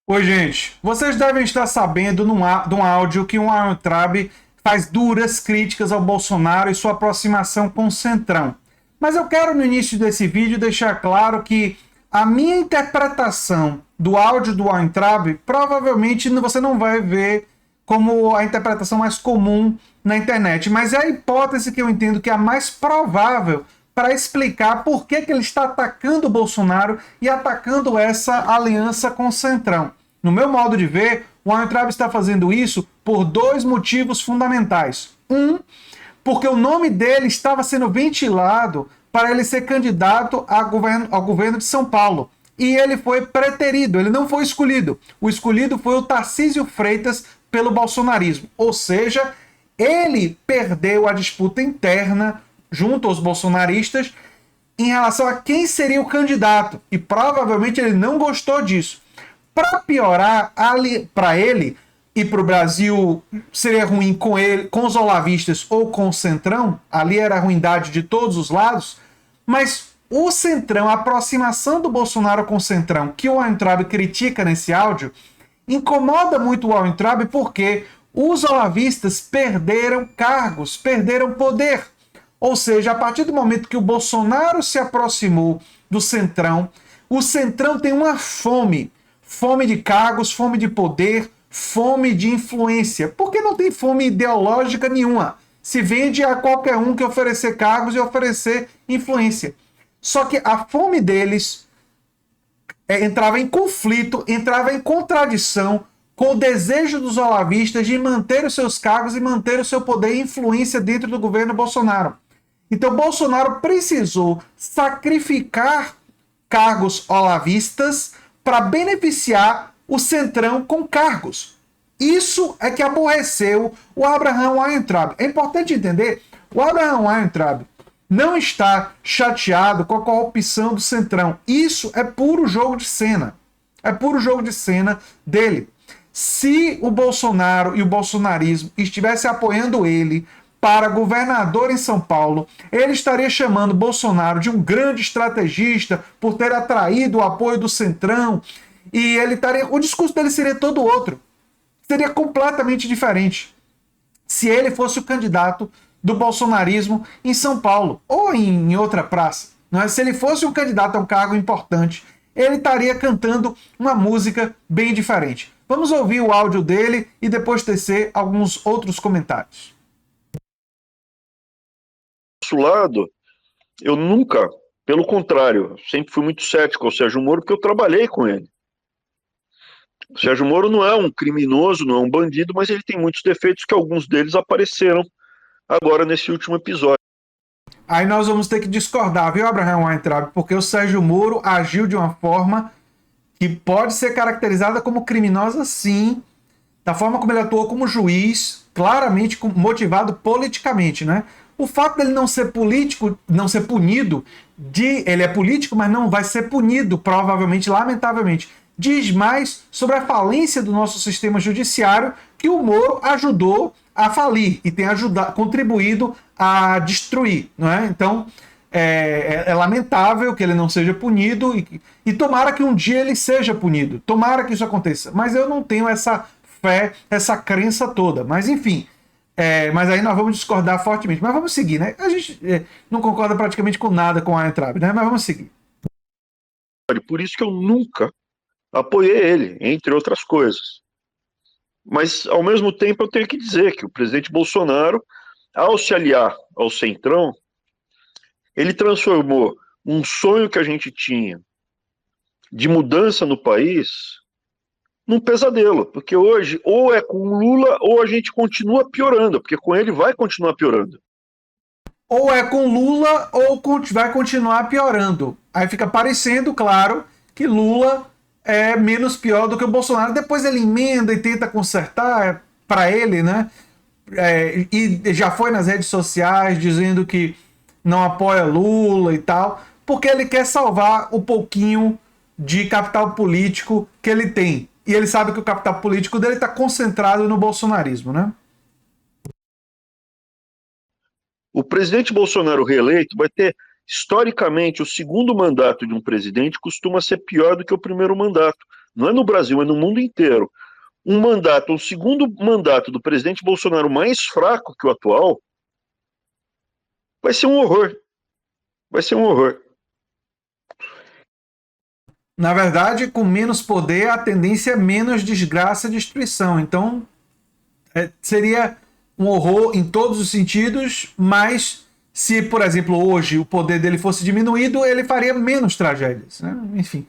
Oi, gente. Vocês devem estar sabendo de um áudio que o Weintraub faz duras críticas ao Bolsonaro e sua aproximação com o Centrão. Mas eu quero, no início desse vídeo, deixar claro que a minha interpretação do áudio do Weintraub provavelmente você não vai ver como a interpretação mais comum na internet, mas é a hipótese que eu entendo que é a mais provável para explicar por que ele está atacando o Bolsonaro e atacando essa aliança com o Centrão. No meu modo de ver, o Weintraub está fazendo isso por dois motivos fundamentais. Um, porque o nome dele estava sendo ventilado para ele ser candidato ao governo de São Paulo. E ele foi preterido, ele não foi escolhido. O escolhido foi o Tarcísio Freitas pelo bolsonarismo. Ou seja, ele perdeu a disputa interna junto aos bolsonaristas em relação a quem seria o candidato. E provavelmente ele não gostou disso. Para piorar, para ele e para o Brasil seria ruim com ele, com os olavistas ou com o Centrão, ali era a ruindade de todos os lados, mas o Centrão, a aproximação do Bolsonaro com o Centrão, que o Weintraub critica nesse áudio, incomoda muito o Weintraub porque os olavistas perderam cargos, perderam poder. Ou seja, a partir do momento que o Bolsonaro se aproximou do Centrão, o Centrão tem uma fome. Fome de cargos, fome de poder, fome de influência. Porque não tem fome ideológica nenhuma. Se vende a qualquer um que oferecer cargos e oferecer influência. Só que a fome deles entrava em conflito, entrava em contradição com o desejo dos olavistas de manter os seus cargos e manter o seu poder e influência dentro do governo Bolsonaro. Então, Bolsonaro precisou sacrificar cargos olavistas para beneficiar o Centrão com cargos. Isso é que aborreceu o Abraham Weintraub. É importante entender, o Abraham Weintraub não está chateado com a corrupção do Centrão. Isso é puro jogo de cena. É puro jogo de cena dele. Se o Bolsonaro e o bolsonarismo estivessem apoiando ele para governador em São Paulo, ele estaria chamando Bolsonaro de um grande estrategista por ter atraído o apoio do Centrão, e ele estaria, o discurso dele seria todo outro. Seria completamente diferente se ele fosse o candidato do bolsonarismo em São Paulo ou em outra praça. Não é? Se ele fosse um candidato a um cargo importante, ele estaria cantando uma música bem diferente. Vamos ouvir o áudio dele e depois tecer alguns outros comentários. Do lado, eu nunca, pelo contrário, sempre fui muito cético ao Sérgio Moro, porque eu trabalhei com ele. O Sérgio Moro não é um criminoso, não é um bandido, mas ele tem muitos defeitos que alguns deles apareceram agora nesse último episódio. Aí nós vamos ter que discordar, viu, Abraham Weintraub? Porque o Sérgio Moro agiu de uma forma que pode ser caracterizada como criminosa, sim, da forma como ele atuou como juiz, claramente motivado politicamente, né? O fato dele não ser político, não ser punido, ele é político, mas não vai ser punido, provavelmente, lamentavelmente, diz mais sobre a falência do nosso sistema judiciário que o Moro ajudou a falir e tem contribuído a destruir, não é? Então, é lamentável que ele não seja punido e tomara que um dia ele seja punido. Tomara que isso aconteça. Mas eu não tenho essa fé, essa crença toda. Mas enfim, mas aí nós vamos discordar fortemente. Mas vamos seguir, né? A gente não concorda praticamente com nada com a Weintraub, né? Mas vamos seguir. Por isso que eu nunca apoiei ele, entre outras coisas. Mas, ao mesmo tempo, eu tenho que dizer que o presidente Bolsonaro, ao se aliar ao Centrão, ele transformou um sonho que a gente tinha de mudança no país num pesadelo, porque hoje ou é com o Lula ou a gente continua piorando, porque com ele vai continuar piorando. Ou é com Lula ou vai continuar piorando. Aí fica parecendo, claro, que Lula é menos pior do que o Bolsonaro. Depois ele emenda e tenta consertar para ele, né? E já foi nas redes sociais dizendo que não apoia Lula e tal, porque ele quer salvar o pouquinho de capital político que ele tem. E ele sabe que o capital político dele está concentrado no bolsonarismo, né? O presidente Bolsonaro reeleito vai ter, historicamente, o segundo mandato de um presidente costuma ser pior do que o primeiro mandato, não é no Brasil, é no mundo inteiro, um mandato, um segundo mandato do presidente Bolsonaro mais fraco que o atual, vai ser um horror. Vai ser um horror. Na verdade, com menos poder, a tendência é menos desgraça e destruição. Então, seria um horror em todos os sentidos, mas se, por exemplo, hoje o poder dele fosse diminuído, ele faria menos tragédias, né? Enfim.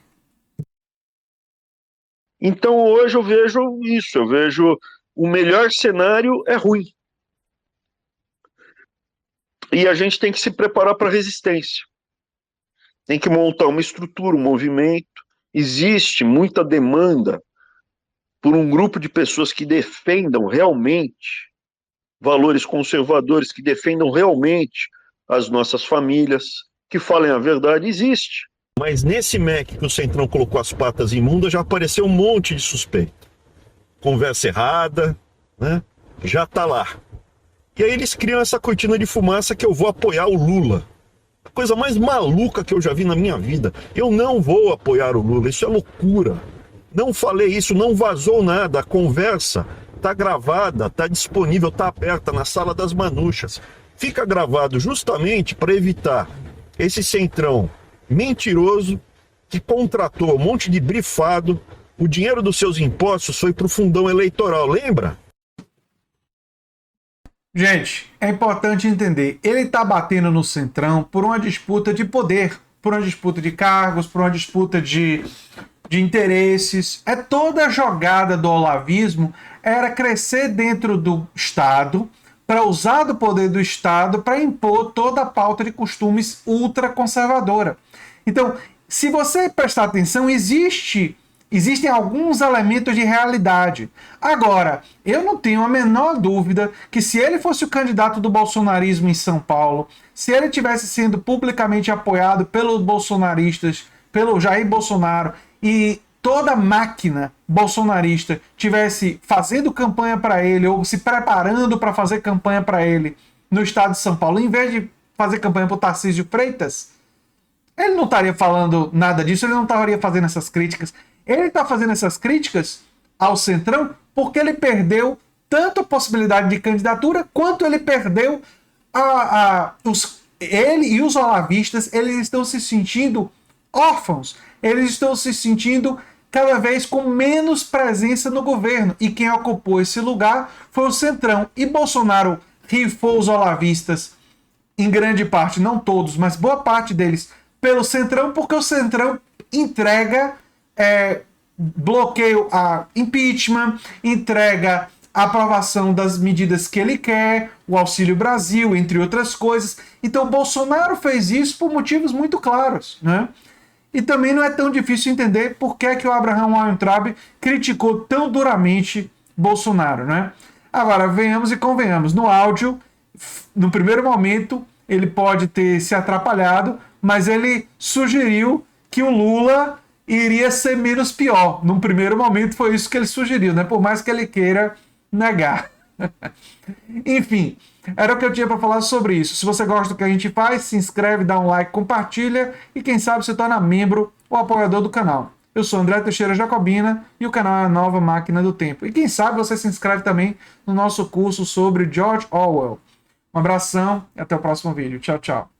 Então, hoje eu vejo isso, eu vejo o melhor cenário é ruim. E a gente tem que se preparar para a resistência. Tem que montar uma estrutura, um movimento. Existe muita demanda por um grupo de pessoas que defendam realmente valores conservadores, que defendam realmente as nossas famílias, que falem a verdade. Existe. Mas nesse MEC que o Centrão colocou as patas imundas, já apareceu um monte de suspeito. Conversa errada, né? Já tá lá. E aí eles criam essa cortina de fumaça que eu vou apoiar o Lula. A coisa mais maluca que eu já vi na minha vida. Eu não vou apoiar o Lula, isso é loucura. Não falei isso, não vazou nada. A conversa tá gravada, tá disponível, tá aberta na sala das Manuchas. Fica gravado justamente para evitar esse Centrão mentiroso que contratou um monte de brifado. O dinheiro dos seus impostos foi pro fundão eleitoral, lembra? Gente, é importante entender, ele está batendo no Centrão por uma disputa de poder, por uma disputa de cargos, por uma disputa de interesses. É toda a jogada do olavismo era crescer dentro do Estado, para usar do poder do Estado para impor toda a pauta de costumes ultraconservadora. Então, se você prestar atenção, existem alguns elementos de realidade. Agora, eu não tenho a menor dúvida que se ele fosse o candidato do bolsonarismo em São Paulo, se ele tivesse sendo publicamente apoiado pelos bolsonaristas, pelo Jair Bolsonaro, e toda a máquina bolsonarista tivesse fazendo campanha para ele, ou se preparando para fazer campanha para ele no estado de São Paulo, em vez de fazer campanha para o Tarcísio Freitas, ele não estaria falando nada disso, ele não estaria fazendo essas críticas. Ele está fazendo essas críticas ao Centrão porque ele perdeu tanto a possibilidade de candidatura, quanto ele perdeu ele e os olavistas, eles estão se sentindo órfãos, eles estão se sentindo cada vez com menos presença no governo. E quem ocupou esse lugar foi o Centrão. E Bolsonaro rifou os olavistas, em grande parte, não todos, mas boa parte deles, pelo Centrão, porque o Centrão entrega bloqueio a impeachment, entrega a aprovação das medidas que ele quer, o Auxílio Brasil, entre outras coisas. Então Bolsonaro fez isso por motivos muito claros, né? E também não é tão difícil entender por que o Abraham Weintraub criticou tão duramente Bolsonaro, né? Agora, venhamos e convenhamos, no áudio, no primeiro momento, ele pode ter se atrapalhado, mas ele sugeriu que o Lula iria ser menos pior. Num primeiro momento foi isso que ele sugeriu, né? Por mais que ele queira negar. Enfim, era o que eu tinha para falar sobre isso. Se você gosta do que a gente faz, se inscreve, dá um like, compartilha e quem sabe se torna membro ou apoiador do canal. Eu sou André Teixeira Jacobina e o canal é a Nova Máquina do Tempo. E quem sabe você se inscreve também no nosso curso sobre George Orwell. Um abração e até o próximo vídeo. Tchau, tchau.